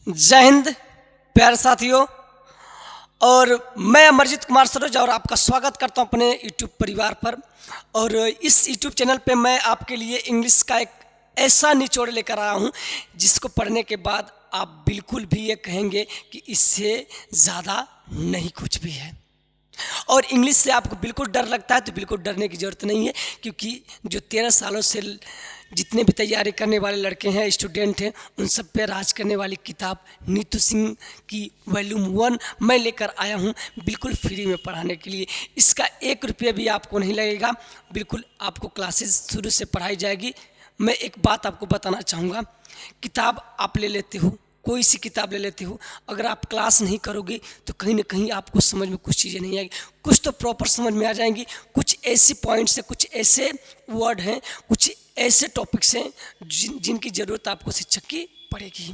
जय हिंद प्यारे साथियों। और मैं अमरजीत कुमार सरोज और आपका स्वागत करता हूं अपने YouTube परिवार पर। और इस YouTube चैनल पे मैं आपके लिए इंग्लिश का एक ऐसा निचोड़ लेकर आया हूं जिसको पढ़ने के बाद आप बिल्कुल भी ये कहेंगे कि इससे ज़्यादा नहीं कुछ भी है। और इंग्लिश से आपको बिल्कुल डर लगता है तो बिल्कुल डरने की ज़रूरत नहीं है, क्योंकि जो 13 सालों से जितने भी तैयारी करने वाले लड़के हैं, स्टूडेंट हैं, उन सब पे राज करने वाली किताब नीतू सिंह की वॉल्यूम 1 मैं लेकर आया हूँ बिल्कुल फ्री में पढ़ाने के लिए। इसका 1 रुपया भी आपको नहीं लगेगा, बिल्कुल आपको क्लासेस शुरू से पढ़ाई जाएगी। मैं एक बात आपको बताना चाहूँगा, किताब आप ले लेते हो, कोई सी किताब ले लेते हो, अगर आप क्लास नहीं करोगे तो कहीं ना कहीं आपको समझ में कुछ चीज़ें नहीं आएगी। कुछ तो प्रॉपर समझ में आ जाएंगी, कुछ ऐसी पॉइंट्स हैं, कुछ ऐसे वर्ड हैं, कुछ ऐसे टॉपिक्स हैं जिनकी ज़रूरत आपको शिक्षक की पड़ेगी।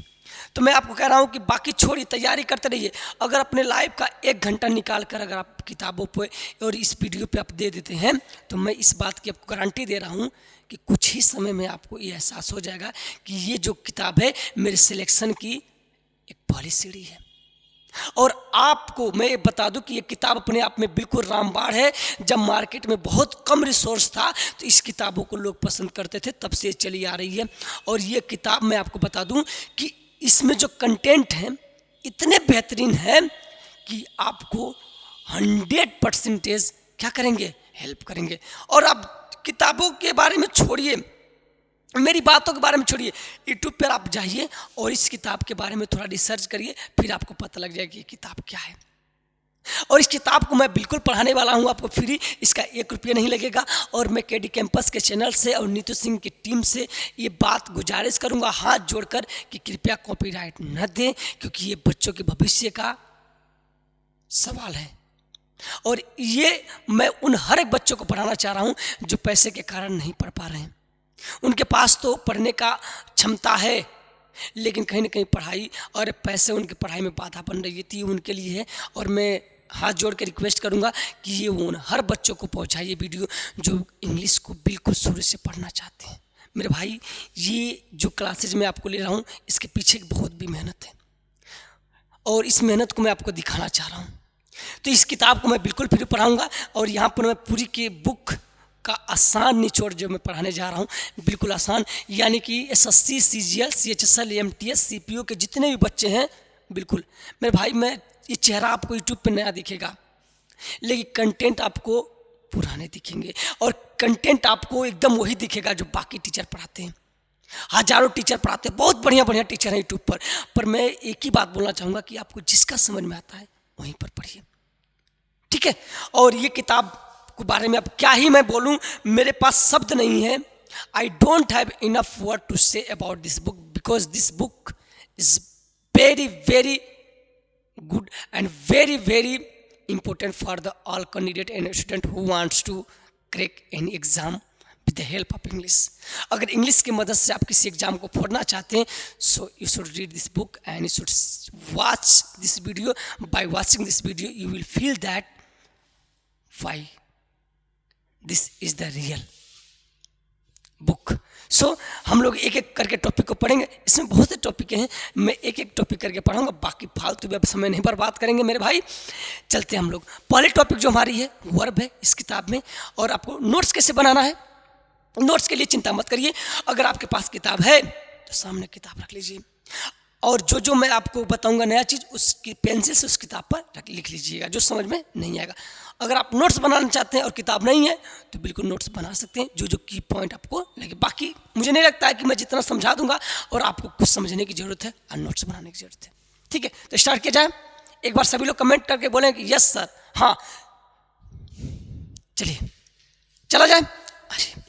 तो मैं आपको कह रहा हूँ कि बाकी छोड़िए, तैयारी करते रहिए। अगर अपने लाइफ का 1 घंटा निकाल कर अगर आप किताबों पे और इस वीडियो पे आप दे देते हैं तो मैं इस बात की आपको गारंटी दे रहा हूँ कि कुछ ही समय में आपको ये एहसास हो जाएगा कि ये जो किताब है मेरे सिलेक्शन की एक पहली सीढ़ी है। और आपको मैं ये बता दूं कि ये किताब अपने आप में बिल्कुल रामबाण है। जब मार्केट में बहुत कम रिसोर्स था तो इस किताबों को लोग पसंद करते थे, तब से चली आ रही है। और ये किताब मैं आपको बता दूं कि इसमें जो कंटेंट हैं इतने बेहतरीन हैं कि आपको 100% क्या करेंगे, हेल्प करेंगे। और आप किताबों के बारे में छोड़िए, मेरी बातों के बारे में छोड़िए, यूट्यूब पर आप जाइए और इस किताब के बारे में थोड़ा रिसर्च करिए, फिर आपको पता लग जाएगा कि ये किताब क्या है। और इस किताब को मैं बिल्कुल पढ़ाने वाला हूँ आपको फ्री, इसका 1 रुपया नहीं लगेगा। और मैं केडी कैंपस के चैनल से और नीतू सिंह की टीम से ये बात गुजारिश करूँगा हाथ जोड़कर कि कृपया कॉपीराइट न दें, क्योंकि ये बच्चों के भविष्य का सवाल है। और ये मैं उन हर एक बच्चों को पढ़ाना चाह रहा हूँ जो पैसे के कारण नहीं पढ़ पा रहे हैं। उनके पास तो पढ़ने का क्षमता है, लेकिन कहीं ना कहीं पढ़ाई और पैसे उनकी पढ़ाई में बाधा बन रही थी, उनके लिए है। और मैं हाथ जोड़ के रिक्वेस्ट करूंगा कि ये उन हर बच्चों को पहुंचाइए वीडियो जो इंग्लिश को बिल्कुल शुरू से पढ़ना चाहते हैं। मेरे भाई, ये जो क्लासेज मैं आपको ले रहा हूँ इसके पीछे बहुत भी मेहनत है और इस मेहनत को मैं आपको दिखाना चाह रहा हूँ। तो इस किताब को मैं बिल्कुल फ्री पढ़ाऊँगा और यहाँ पर मैं पूरी की बुक का आसान निचोड़ जो मैं पढ़ाने जा रहा हूँ, बिल्कुल आसान, यानी कि SSC, CGL, CHSL, MTS, CPO के जितने भी बच्चे हैं, बिल्कुल मेरे भाई, मैं ये चेहरा आपको यूट्यूब पे नया दिखेगा लेकिन कंटेंट आपको पुराने दिखेंगे। और कंटेंट आपको एकदम वही दिखेगा जो बाकी टीचर पढ़ाते हैं। हजारों टीचर पढ़ाते हैं, बहुत बढ़िया बढ़िया टीचर हैं यूट्यूब पर मैं एक ही बात बोलना चाहूँगा कि आपको जिसका समझ में आता है वहीं पर पढ़िए, ठीक है। और ये किताब के बारे में अब क्या ही मैं बोलूं, मेरे पास शब्द नहीं है। I don't have enough word to say about this book, because this book is very very good and very very important for the all candidate and student who wants to crack any exam with the help of English. अगर English की मदद से आप किसी exam को फोड़ना चाहते हैं, so you should read this book and you should watch this video. By watching this video you will feel that why this is the real book। सो हम लोग एक एक करके टॉपिक को पढ़ेंगे। इसमें बहुत से टॉपिक हैं, मैं एक एक टॉपिक करके पढ़ाऊंगा, बाकी फालतू भी अब समय नहीं बर्बाद करेंगे मेरे भाई। चलते हैं हम लोग। पहले टॉपिक जो हमारी है वर्ब है इस किताब में। और आपको नोट्स कैसे बनाना है, नोट्स के लिए चिंता मत करिए, अगर आपके पास किताब है तो सामने किताब रख लीजिए और जो मैं आपको बताऊंगा नया चीज़ उसकी पेंसिल से उस किताब पर लिख लीजिएगा, जो समझ में नहीं आएगा। अगर आप नोट्स बनाना चाहते हैं और किताब नहीं है तो बिल्कुल नोट्स बना सकते हैं, जो की पॉइंट आपको लगे। बाकी मुझे नहीं लगता है कि मैं जितना समझा दूंगा और आपको कुछ समझने की ज़रूरत है और नोट्स बनाने की ज़रूरत है, ठीक है। तो स्टार्ट किया जाए। एक बार सभी लोग कमेंट करके बोलें कि यस सर, हाँ, चलिए चला जाए। अरे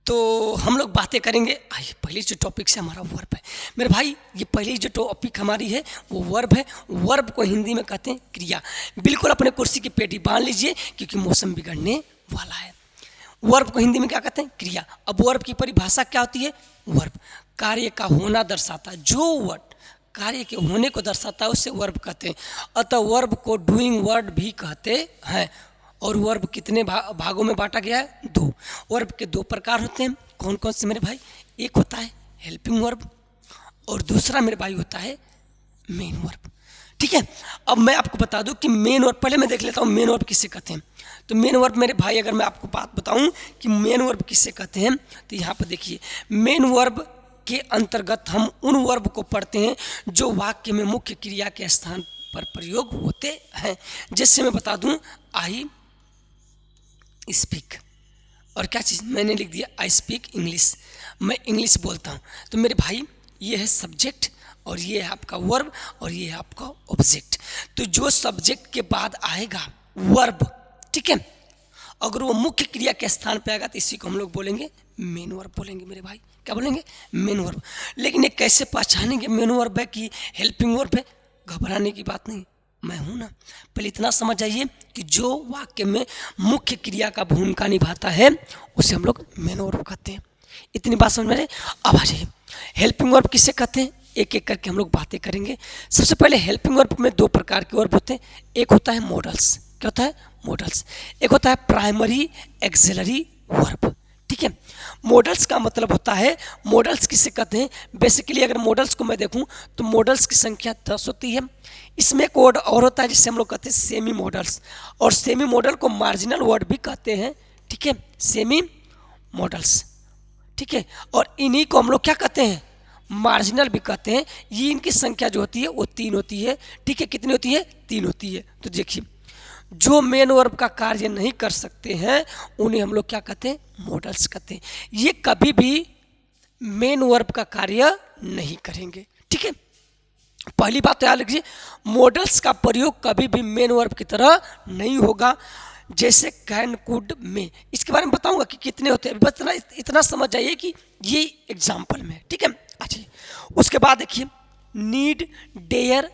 तो हम लोग बातें करेंगे। आइए, पहली जो टॉपिक से हमारा वर्ब है मेरे भाई, ये पहली जो टॉपिक हमारी है वो वर्ब है। वर्ब को हिंदी में कहते हैं क्रिया। बिल्कुल अपने कुर्सी की पेटी बांध लीजिए क्योंकि मौसम बिगड़ने वाला है। वर्ब को हिंदी में क्या कहते हैं, क्रिया। अब वर्ब की परिभाषा क्या होती है, वर्ब कार्य का होना दर्शाता है, जो वर्ड कार्य के होने को दर्शाता है उसे वर्ब कहते हैं। अतः वर्ब को डूइंग वर्ड भी कहते हैं। और वर्ब कितने भागों में बांटा गया है, 2। वर्ब के 2 प्रकार होते हैं, कौन कौन से मेरे भाई, एक होता है हेल्पिंग वर्ब और दूसरा मेरे भाई होता है मेन वर्ब। ठीक है, अब मैं आपको बता दूं कि मेन वर्ब, पहले मैं देख लेता हूं मेन वर्ब किसे कहते हैं। तो मेन वर्ब मेरे भाई, अगर मैं आपको बात बताऊं कि मेन वर्ब किसे कहते हैं, तो यहाँ पर देखिए, मेन वर्ब के अंतर्गत हम उन वर्ब को पढ़ते हैं जो वाक्य में मुख्य क्रिया के स्थान पर प्रयोग होते हैं। जैसे मैं बता दूं, आई स्पीक, और क्या चीज़ मैंने लिख दिया, आई स्पीक इंग्लिश, मैं इंग्लिश बोलता हूँ। तो मेरे भाई ये है सब्जेक्ट, और ये है आपका वर्ब, और ये है आपका ऑब्जेक्ट। तो जो सब्जेक्ट के बाद आएगा वर्ब, ठीक है, अगर वो मुख्य क्रिया के स्थान पे आएगा तो इसी को हम लोग बोलेंगे मेन वर्ब बोलेंगे मेरे भाई। क्या बोलेंगे? Main verb. लेकिन ये कैसे पहचानेंगे मेन वर्ब है कि हेल्पिंग वर्ब है? घबराने की बात नहीं, मैं हूं ना। पहले इतना समझ जाइए कि जो वाक्य में मुख्य क्रिया का भूमिका निभाता है उसे हम लोग मेन वर्ब कहते हैं। इतनी बात समझ में आ रही? अब आ जाइए, हेल्पिंग वर्ब किसे कहते हैं, एक एक करके हम लोग बातें करेंगे। सबसे पहले हेल्पिंग वर्ब में दो प्रकार के वर्ब होते हैं। एक होता है मॉडल्स, क्या होता है? मॉडल्स। एक होता है प्राइमरी एक्सिलरी वर्ब। ठीक है, मॉडल्स का मतलब होता है, मॉडल्स किसे कहते हैं, बेसिकली अगर मॉडल्स को मैं देखूं तो मॉडल्स की संख्या 10 होती है। इसमें एक वर्ड और होता है जिसे हम लोग कहते हैं सेमी मॉडल्स, और सेमी मॉडल को मार्जिनल वर्ड भी कहते हैं। ठीक है, सेमी मॉडल्स। ठीक है, और इन्हीं को हम लोग क्या कहते हैं, मार्जिनल भी कहते हैं। ये इनकी संख्या जो होती है वो 3 होती है। ठीक है, कितनी होती है? 3 होती है। तो देखिए, जो मेन वर्ब का कार्य नहीं कर सकते हैं उन्हें हम लोग क्या कहते हैं, मॉडल्स कहते हैं। ये कभी भी मेन वर्ब का कार्य नहीं करेंगे। ठीक है, पहली बात तो याद रखिए, मॉडल्स का प्रयोग कभी भी मेन वर्ब की तरह नहीं होगा। जैसे कैन, कुड, में, इसके बारे में बताऊंगा कि कितने होते हैं, बस इतना समझ जाइए कि ये एग्जाम्पल में। ठीक है, अच्छा, उसके बाद देखिए, need, dare,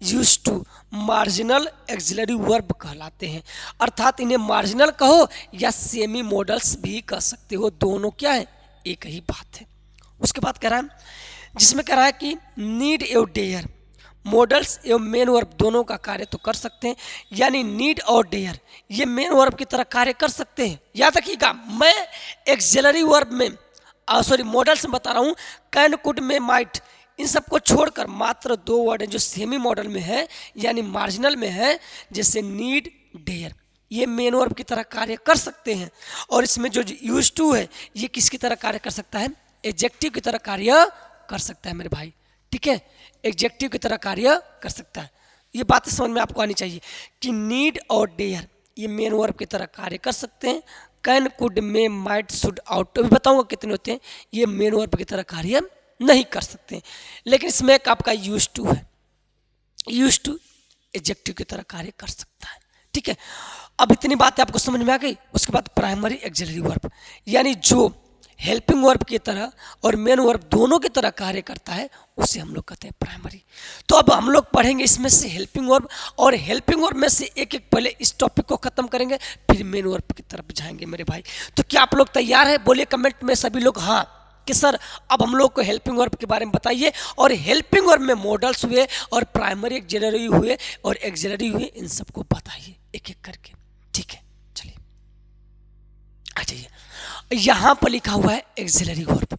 use to, marginal auxiliary verb कहलाते हैं। अर्थात इन्हें मार्जिनल कहो या सेमी मॉडल्स भी कह सकते हो, दोनों क्या है, एक ही बात है। उसके बाद कह रहा है, जिसमें कह रहा है कि नीड एवं डेयर मॉडल्स एवं मेन वर्ब दोनों का कार्य तो कर सकते हैं। यानी नीड और डेयर ये मेन वर्ब की तरह कार्य कर सकते हैं। याद रखिएगा, मैं एक्सिलरी वर्ब में मॉडल्स में बता रहा हूँ, कैन, कुड, में, माइट, इन सबको छोड़कर मात्र 2 वर्ड हैं जो सेमी मॉडल में है, यानी मार्जिनल में है। जैसे नीड, डेयर, ये मेन वर्ब की तरह कार्य कर सकते हैं। और इसमें जो यूज टू है ये किसकी तरह कार्य कर सकता है, एडजेक्टिव की तरह कार्य कर सकता है मेरे भाई। ठीक है, एडजेक्टिव की तरह कार्य कर सकता है। ये बातें समझ में आपको आनी चाहिए कि नीड और डेयर ये मेन वर्ब की तरह कार्य कर सकते हैं। कैन, कुड, में, माइट, शुड, आउट, तो भी बताऊंगा कितने होते हैं, ये मेन वर्ब की तरह कार्य नहीं कर सकते। लेकिन इसमें एक आपका यूज टू है, यूज टू एडजेक्टिव की तरह कार्य कर सकता है। ठीक है, अब इतनी बातें आपको समझ में आ गई। उसके बाद प्राइमरी एक्सिलरी वर्ब, यानी जो हेल्पिंग वर्ब की तरह और मेन वर्ब दोनों की तरह कार्य करता है उसे हम लोग कहते हैं प्राइमरी। तो अब हम लोग पढ़ेंगे इसमें से हेल्पिंग वर्ब, और हेल्पिंग वर्ब में से एक एक पहले इस टॉपिक को खत्म करेंगे, फिर मेन वर्ब की तरफ जाएंगे मेरे भाई। तो क्या आप लोग तैयार हैं? बोलिए कमेंट में सभी लोग हाँ कि सर अब हम लोग को हेल्पिंग वर्ब के बारे में बताइए, और हेल्पिंग वर्ब में मॉडल्स हुए और प्राइमरी एक्सिलरी हुए और एक्सिलरी हुए, इन सबको बताइए एक एक करके। ठीक है, चलिए आ जाइए। यहाँ पर लिखा हुआ है एक्सिलरी वर्ब।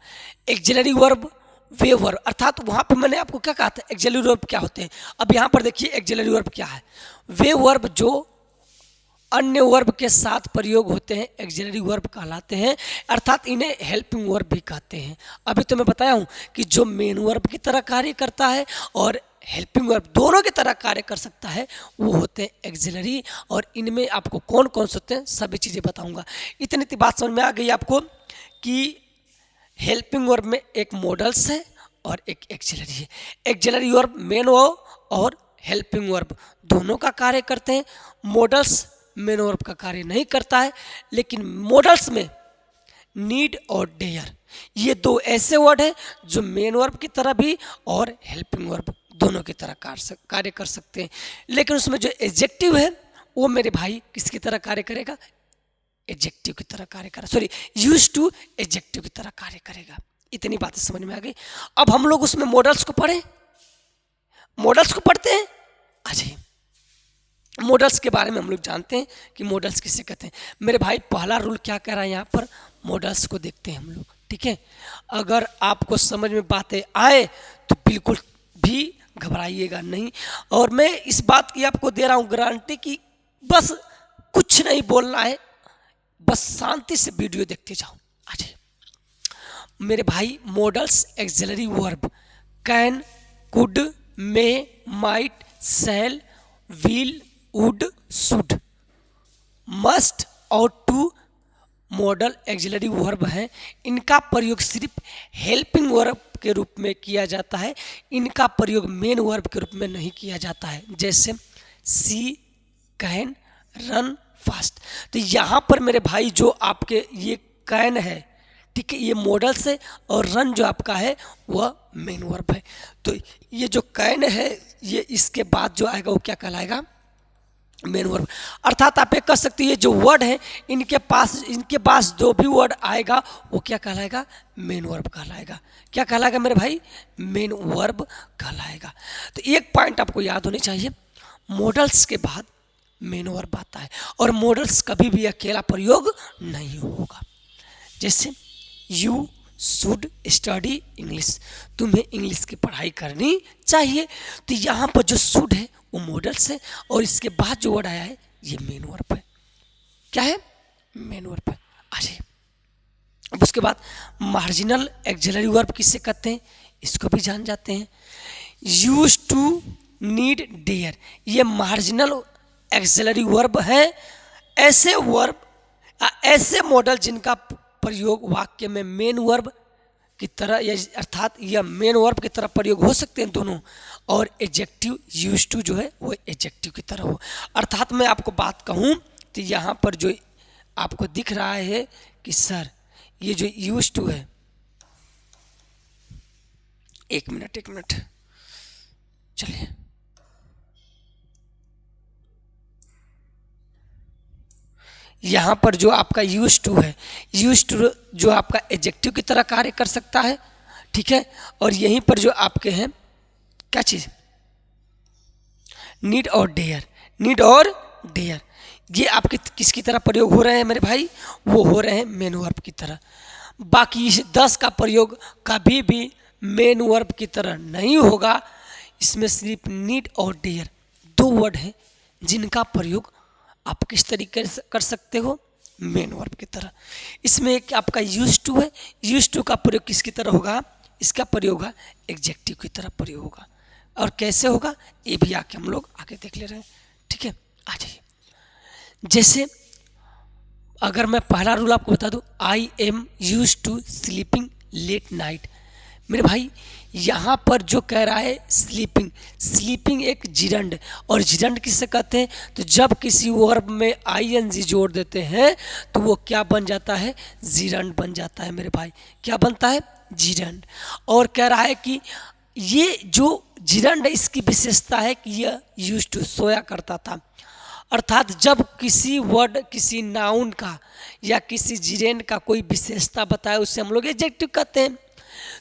एक्सिलरी वर्ब वे वर्ब, अर्थात वहाँ पर मैंने आपको क्या कहा था, एक्सिलरी वर्ब क्या होते हैं। अब यहाँ पर देखिए एक्सिलरी वर्ब क्या है, वे वर्ब जो अन्य वर्ब के साथ प्रयोग होते हैं एक्सिलरी वर्ब कहलाते हैं। अर्थात इन्हें हेल्पिंग वर्ब भी कहते हैं। अभी तो मैं बताया हूँ कि जो मेन वर्ब की तरह कार्य करता है और हेल्पिंग वर्ब दोनों की तरह कार्य कर सकता है वो होते हैं एक्सिलरी। और इनमें आपको कौन कौन से होते हैं सभी चीज़ें बताऊंगा। इतनी बात समझ में आ गई आपको कि हेल्पिंग वर्ब में एक मॉडल्स है और एक एक्सिलरी है। एक्सिलरी वर्ब मेन और हेल्पिंग वर्ब दोनों का कार्य करते हैं। मॉडल्स मेन वर्ब का कार्य नहीं करता है, लेकिन मॉडल्स में नीड और डेयर ये दो ऐसे वर्ड हैं जो मेन वर्ब की तरह भी और हेल्पिंग वर्ब दोनों की तरह कार्य कर सकते हैं। लेकिन उसमें जो एडजेक्टिव है वो मेरे भाई किसकी तरह कार्य करेगा, एडजेक्टिव की तरह कार्य करेगा, यूज टू एडजेक्टिव की तरह कार्य करेगा। इतनी बातें समझ में आ गई। अब हम लोग उसमें मॉडल्स को पढ़ें, मॉडल्स को पढ़ते हैं। अच्छा, मॉडल्स के बारे में हम लोग जानते हैं कि मॉडल्स किसे कहते हैं। मेरे भाई पहला रूल क्या कह रहा है यहाँ पर, मॉडल्स को देखते हैं हम लोग। ठीक है, अगर आपको समझ में बातें आए तो बिल्कुल भी घबराइएगा नहीं। और मैं इस बात की आपको दे रहा हूँ गारंटी कि बस कुछ नहीं बोलना है, बस शांति से वीडियो देखते जाओ। आ जाइए मेरे भाई। Modals auxiliary verb can, could, may, might, shall, will, would, should, must और टू मॉडल एक्सिलरी वर्ब हैं। इनका प्रयोग सिर्फ हेल्पिंग वर्ब के रूप में किया जाता है, इनका प्रयोग मेन वर्ब के रूप में नहीं किया जाता है। जैसे सी, कैन, रन, फास्ट। तो यहाँ पर मेरे भाई जो आपके ये कैन है, ठीक है, ये मॉडल से, और रन जो आपका है वह मेन वर्ब है। तो ये जो कैन है ये इसके बाद जो आएगा वो क्या कहलाएगा? Main verb. अर्थात आप ये कह सकते हैं जो वर्ड है इनके पास जो भी वर्ड आएगा वो क्या कहलाएगा? मेन वर्ब कहलाएगा। क्या कहलाएगा मेरे भाई? मेन वर्ब कहलाएगा। तो एक पॉइंट आपको याद होनी चाहिए, मॉडल्स के बाद मेन वर्ब आता है और मॉडल्स कभी भी अकेला प्रयोग नहीं होगा। जैसे यू शुड स्टडी इंग्लिश, तुम्हें इंग्लिश की पढ़ाई करनी चाहिए। तो यहाँ पर जो शुड है वो मॉडल से, और इसके बाद जो वर्ड आया है ये मेन वर्ब है। क्या है? मेन वर्ब है। आ जाइए अब उसके बाद मार्जिनल एक्सिलरी वर्ब किससे कहते हैं इसको भी जान जाते हैं। यूज टू, नीड, डेयर, ये मार्जिनल एक्सिलरी वर्ब है। ऐसे वर्ब, ऐसे मॉडल जिनका प्रयोग वाक्य में मेन वर्ब की तरह, अर्थात यह मेन वर्ब की तरह प्रयोग हो सकते हैं दोनों, और एडजेक्टिव यूज टू जो है वो एडजेक्टिव की तरह हो। अर्थात मैं आपको बात कहूँ तो यहाँ पर जो आपको दिख रहा है कि सर ये जो यूज टू है, एक मिनट चलिए, यहाँ पर जो आपका यूज टू है, यूज टू जो आपका एडजेक्टिव की तरह कार्य कर सकता है, ठीक है। और यहीं पर जो आपके हैं क्या चीज़, नीड और डेयर, नीड और डेयर, ये आपके किसकी तरह प्रयोग हो रहे हैं मेरे भाई? वो हो रहे हैं मेन वर्ब की तरह। बाकी इस 10 का प्रयोग कभी भी मेन वर्ब की तरह नहीं होगा। इसमें सिर्फ नीड और डेयर दो वर्ड हैं जिनका प्रयोग आप किस तरीके से कर सकते हो? मेन वर्ब की तरह। इसमें एक आपका यूज टू है, यूज टू का प्रयोग किसकी तरह होगा? इसका प्रयोग होगा एग्जेक्टिव की तरह प्रयोग होगा। और कैसे होगा ये भी आके हम लोग आगे देख ले रहे हैं, ठीक है। आ जाइए, जैसे अगर मैं पहला रूल आपको बता दूं, I am use to sleeping late night. मेरे भाई यहाँ पर जो कह रहा है स्लीपिंग, स्लीपिंग एक जिरंड, और जिरंड किससे कहते हैं? तो जब किसी वर्ब में आईएनजी जोड़ देते हैं तो वो क्या बन जाता है? जिरंड बन जाता है मेरे भाई। क्या बनता है? जिरंड। और कह रहा है कि ये जो जिरंड है इसकी विशेषता है कि यह यूज टू सोया करता था। अर्थात जब किसी वर्ड, किसी नाउन का या किसी जिरेंड का कोई विशेषता बताए उसे हम लोग एडजेक्टिव कहते हैं।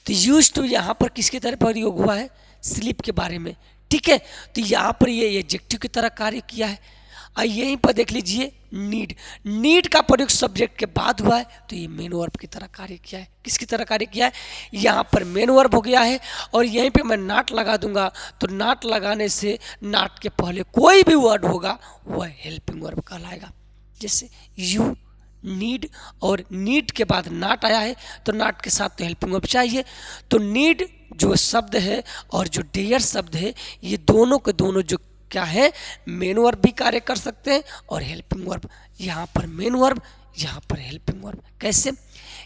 तो यूज टू यहाँ पर किसकी तरह प्रयोग हुआ है? स्लीप के बारे में, ठीक है। तो यहाँ पर ये एडजेक्टिव की तरह कार्य किया है। और यहीं पर देख लीजिए नीड, नीड का प्रयोग सब्जेक्ट के बाद हुआ है तो ये मेन वर्ब की तरह कार्य किया है। किसकी तरह कार्य किया है? यहाँ पर मेन वर्ब हो गया है। और यहीं पे मैं नॉट लगा दूंगा तो नॉट लगाने से नॉट के पहले कोई भी वर्ड होगा वह हेल्पिंग वर्ब कहलाएगा। जैसे यू नीड, और नीड के बाद नॉट आया है तो नॉट के साथ तो हेल्पिंग वर्ब चाहिए। तो नीड जो शब्द है और जो डेयर शब्द है ये दोनों के दोनों जो क्या है? मेन वर्ब भी कार्य कर सकते हैं और हेल्पिंग वर्ब। यहाँ पर मेन वर्ब, यहाँ पर हेल्पिंग वर्ब। कैसे?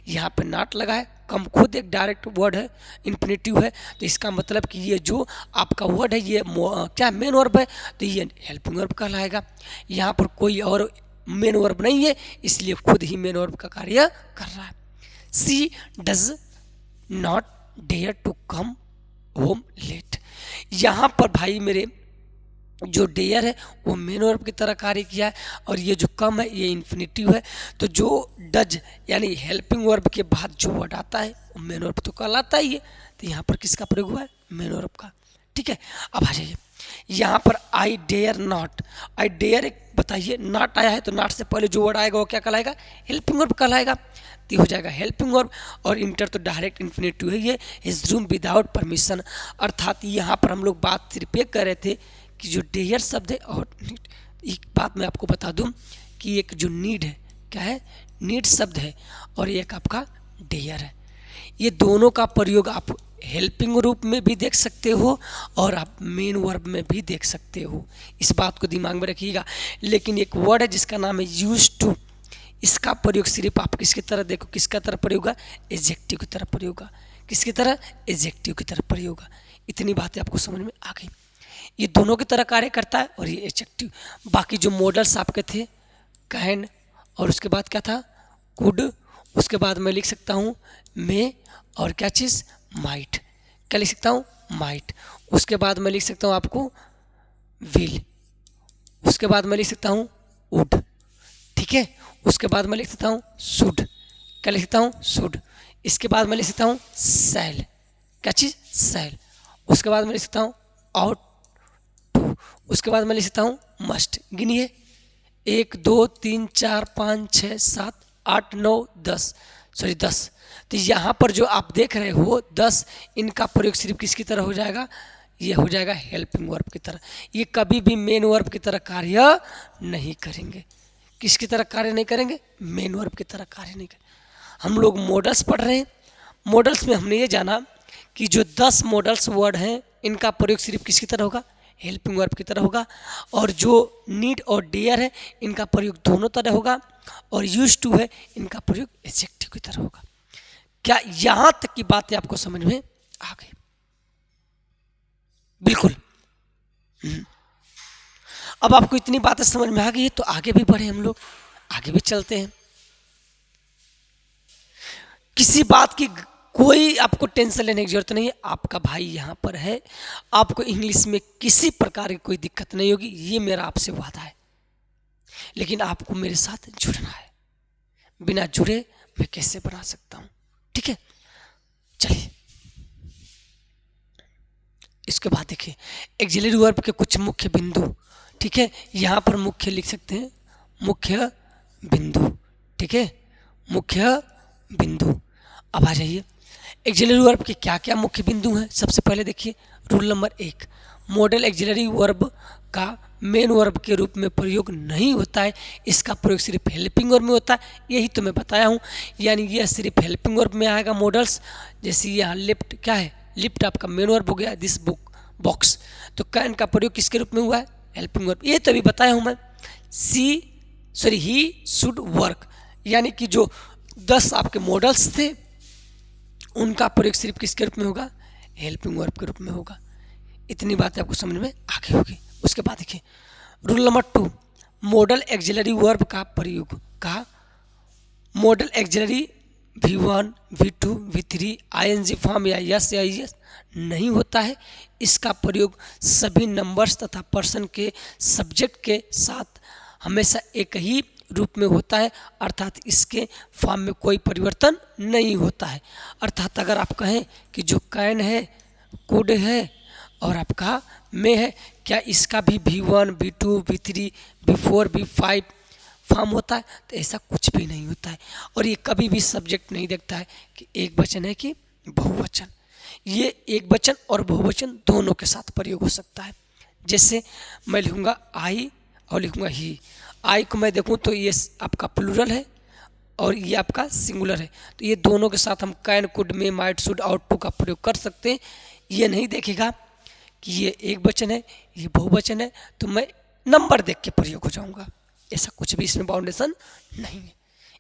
यहाँ पर नॉट लगा है, कम खुद एक डायरेक्ट वर्ड है, इन्फिनेटिव है, तो इसका मतलब कि ये जो आपका वर्ड है ये क्या मेन वर्ब है तो ये हेल्पिंग वर्ब कहलाएगा। यहाँ पर कोई और मेन वर्ब नहीं है इसलिए खुद ही मेन वर्ब का कार्य कर रहा है। She does not dare to come home late. यहाँ पर भाई मेरे जो डेयर है वो मेन वर्ब की तरह कार्य किया है, और ये जो कम है ये इन्फिनेटिव है। तो जो डज यानी हेल्पिंग वर्ब के बाद जो वर्ड आता है वो मेन वर्ब तो कहलाता ही है। तो यहाँ पर किसका प्रयोग हुआ है? मेन वर्ब का, ठीक है। अब आ जाइए, यहाँ पर I dare not, I dare एक बताइए, नॉट आया है तो नॉट से पहले जो वर्ड आएगा वो क्या कहलाएगा, हेल्पिंग वर्ब कहलाएगा। तो ये हो जाएगा हेल्पिंग वर्ब। और इंटर तो डायरेक्ट इन्फिनेटिव है, ये हिज रूम विदाउट परमिशन। अर्थात यहाँ पर हम लोग बात सिर्फ ये कर रहे थे कि जो डेयर शब्द है, और एक बात मैं आपको बता दूँ कि एक जो नीड है, क्या है, नीड शब्द है, और एक आपका डेयर है। ये दोनों का प्रयोग आप हेल्पिंग रूप में भी देख सकते हो और आप मेन वर्ब में भी देख सकते हो, इस बात को दिमाग में रखिएगा। लेकिन एक वर्ड है जिसका नाम है यूज टू, इसका प्रयोग सिर्फ आप किसकी तरह देखो, किसका तरह प्रयोग होगा, एडजेक्टिव की तरह प्रयोग होगा। किसकी तरह, एडजेक्टिव की तरह प्रयोग होगा। इतनी बातें आपको समझ में आ गई। ये दोनों की तरह कार्य करता है और ये एडजेक्टिव। बाकी जो मॉडल्स आपके थे, कैन, और उसके बाद क्या था, कुड, उसके बाद मैं लिख सकता हूँ मे, और क्या चीज़, माइट। क्या लिख सकता हूँ, माइट। उसके बाद मैं लिख सकता हूँ आपको विल, उसके बाद मैं लिख सकता हूँ वुड, ठीक है। उसके बाद मैं लिख सकता हूँ शुड, क्या लिख सकता हूँ, शुड। इसके बाद मैं लिख सकता हूँ शैल, क्या चीज़, शैल। उसके बाद मैं लिख सकता हूँ आउट टू, उसके बाद मैं लिख सकता हूँ मस्ट। गिनिए, 1 2 3 4 5 6 7 8 9 10, सॉरी 10। तो यहाँ पर जो आप देख रहे हो 10, इनका प्रयोग सिर्फ किसकी तरह हो जाएगा, ये हो जाएगा हेल्पिंग वर्ब की तरह। ये कभी भी मेन वर्ब की तरह कार्य नहीं करेंगे। किसकी तरह कार्य नहीं करेंगे, मेन वर्ब की तरह कार्य नहीं करेंगे। हम लोग मॉडल्स पढ़ रहे हैं, मॉडल्स में हमने ये जाना कि जो 10 मॉडल्स वर्ड हैं, इनका प्रयोग सिर्फ किसकी तरह होगा, हेल्पिंग वर्ब की तरह होगा। और जो नीड और डेयर है, इनका प्रयोग दोनों तरह होगा। और यूज टू है, इनका प्रयोग एडजेक्टिव की तरह होगा। क्या यहां तक की बातें आपको समझ में आ गई? बिल्कुल। अब आपको इतनी बातें समझ में आ गई है तो आगे भी बढ़े, हम लोग आगे भी चलते हैं। किसी बात की कोई आपको टेंशन लेने की जरूरत नहीं है, आपका भाई यहाँ पर है, आपको इंग्लिश में किसी प्रकार की कोई दिक्कत नहीं होगी, ये मेरा आपसे वादा है। लेकिन आपको मेरे साथ जुड़ना है, बिना जुड़े मैं कैसे बना सकता हूँ, ठीक है। चलिए इसके बाद देखिए एक्सिलरी वर्ब के कुछ मुख्य बिंदु, ठीक है। यहाँ पर मुख्य लिख सकते हैं, मुख्य बिंदु, ठीक है, मुख्य बिंदु। अब आ जाइए एक्सिलरी वर्ब के क्या क्या मुख्य बिंदु हैं। सबसे पहले देखिए rule number 1, model auxiliary verb का मेन वर्ब के रूप में प्रयोग नहीं होता है, इसका प्रयोग सिर्फ हेल्पिंग वर्ब में होता है। यही तो मैं बताया हूँ, यानी यह सिर्फ हेल्पिंग वर्ब में आएगा मॉडल्स। जैसे यहाँ लिफ्ट, क्या है, लिफ्ट आपका मेन वर्ब हो गया, दिस बुक बॉक्स। तो कैन का प्रयोग किसके रूप में हुआ है, हेल्पिंग वर्ब। ये तो अभी बताया हूँ मैं। ही शुड वर्क, यानी कि जो 10 आपके मॉडल्स थे, उनका प्रयोग सिर्फ किसके रूप में होगा, हेल्पिंग वर्ब के रूप में होगा। इतनी बातें आपको समझ में आ गई होगी। उसके बाद देखिए rule number 2, model auxiliary verb का प्रयोग का model axillary V1 V2 V3 ING form या यस या यस नहीं होता है। इसका प्रयोग सभी नंबर्स तथा पर्सन के सब्जेक्ट के साथ हमेशा एक ही रूप में होता है, अर्थात इसके फॉर्म में कोई परिवर्तन नहीं होता है। अर्थात अगर आप कहें कि जो कैन है, कुड है और आपका मे है, क्या इसका भी V1 V2 V3 V4 V5 form होता है? तो ऐसा कुछ भी नहीं होता है। और ये कभी भी सब्जेक्ट नहीं देखता है कि एक वचन है कि बहुवचन। ये एक वचन और बहुवचन दोनों के साथ प्रयोग हो सकता है। जैसे मैं लिखूँगा आई और लिखूँगा ही। आई को मैं देखूँ तो ये आपका प्लूरल है और ये आपका सिंगुलर है, तो ये दोनों के साथ हम can, could, may, might, should, ought to का प्रयोग कर सकते हैं। ये नहीं देखेगा कि ये एक वचन है, ये बहुवचन है, तो मैं नंबर देख के प्रयोग हो जाऊँगा। ऐसा कुछ भी इसमें बाउंडेशन नहीं है।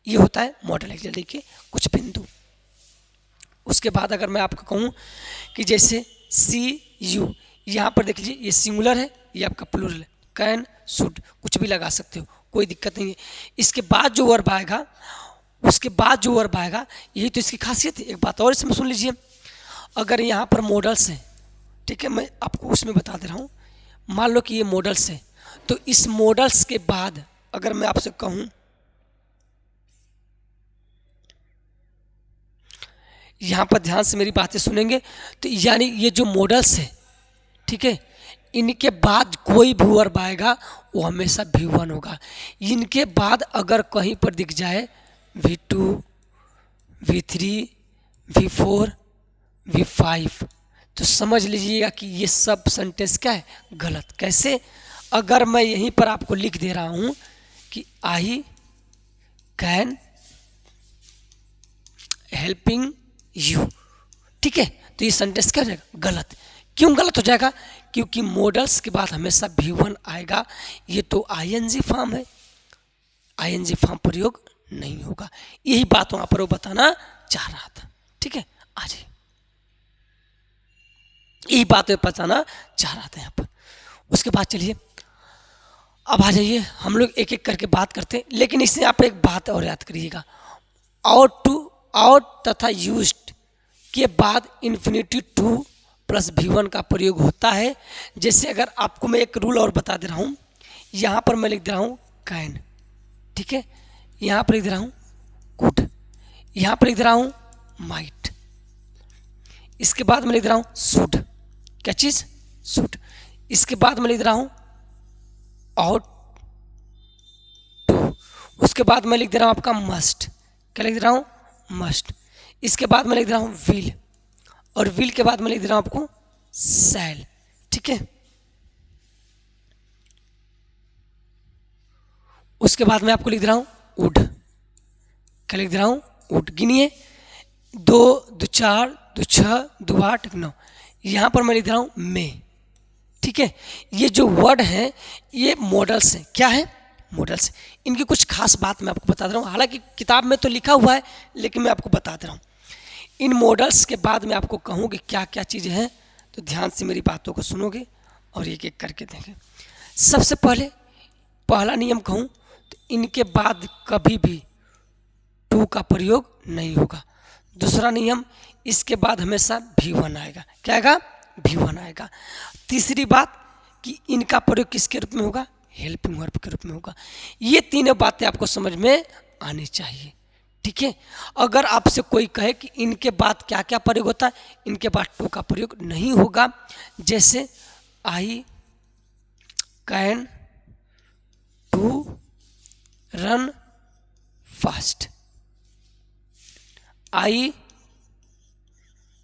ये होता है मॉडल एक्सिलरी के कुछ बिंदु। उसके बाद अगर मैं आपको कहूँ कि जैसे सी यू, यहाँ पर देख लीजिए ये सिंगुलर है, ये आपका प्लूरल है, कैन, शुड कुछ भी लगा सकते हो, कोई दिक्कत नहीं है। इसके बाद जो वर्ब आएगा, उसके बाद जो वर्ब आएगा, यही तो इसकी खासियत है। एक बात और इसमें सुन लीजिए, अगर यहाँ पर मॉडल्स हैं, ठीक है, मैं आपको उसमें बता दे रहा हूँ। मान लो कि ये मॉडल्स है, तो इस मॉडल्स के बाद अगर मैं आपसे कहूँ, यहाँ पर ध्यान से मेरी बातें सुनेंगे, तो यानी ये जो मॉडल्स है, ठीक है, इनके बाद कोई भी वर्ब आएगा वो हमेशा V1 होगा। इनके बाद अगर कहीं पर दिख जाए V2, V3, V4, V5 तो समझ लीजिएगा कि ये सब सेंटेंस क्या है, गलत। कैसे? अगर मैं यहीं पर आपको लिख दे रहा हूं कि आई कैन हेल्पिंग यू, ठीक है, तो ये सेंटेंस क्या हो जाएगा, गलत। क्यों गलत हो जाएगा? क्योंकि मॉडल्स के बाद हमेशा V1 आएगा। ये तो ING फॉर्म है, ING फॉर्म प्रयोग नहीं होगा। यही बात वहां पर वो बताना चाह रहा था, ठीक है। आ जाइए, यही बात वो बताना चाह रहा था यहाँ पर। उसके बाद चलिए अब आ जाइए, हम लोग एक एक करके बात करते हैं, लेकिन इससे आप एक बात और याद करिएगा, आउट तथा यूज्ड के बाद इन्फिनिटी टू प्लस V1 का प्रयोग होता है। जैसे अगर आपको मैं एक रूल और बता दे रहा हूँ, यहाँ पर मैं लिख दे रहा हूँ कैन, ठीक है, यहाँ पर लिख दे रहा हूँ कुड, यहाँ पर लिख दे रहा हूँ माइट, इसके बाद मैं लिख दे रहा हूँ शुड, क्या चीज़, शुड, इसके बाद मैं लिख दे रहा हूँ आउट टू, उसके बाद मैं लिख दे रहा हूँ आपका मस्ट, क्या लिख दे रहा हूँ, मस्ट, इसके बाद मैं लिख दे रहा हूँ विल, और विल के बाद मैं लिख दे रहा हूँ आपको शैल, ठीक है। उसके बाद मैं आपको लिख दे रहा हूँ वुड, क्या लिख दे रहा हूँ, वुड। गिनिए, 2 2 4 2 6 2 8 9, यहाँ पर मैं लिख दे रहा हूँ मे, ठीक है। ये जो वर्ड हैं ये मॉडल्स हैं, क्या है, मॉडल्स। इनकी कुछ खास बात मैं आपको बता दे रहा हूँ, हालांकि किताब में तो लिखा हुआ है लेकिन मैं आपको बता दे रहा हूँ। इन मॉडल्स के बाद मैं आपको कहूँ कि क्या क्या चीज़ें हैं, तो ध्यान से मेरी बातों को सुनोगे और एक एक करके देंगे। सबसे पहला नियम कहूँ तो इनके बाद कभी भी टू का प्रयोग नहीं होगा। दूसरा नियम, इसके बाद हमेशा V1 आएगा, क्या आएगा, V1 आएगा। तीसरी बात कि इनका प्रयोग किसके रूप में होगा, हेल्पिंग वर्ब के रूप में होगा। ये तीनों बातें आपको समझ में आनी चाहिए, ठीक है। अगर आपसे कोई कहे कि इनके बाद क्या क्या प्रयोग होता है, इनके बाद टू का प्रयोग नहीं होगा। जैसे I can to run fast, I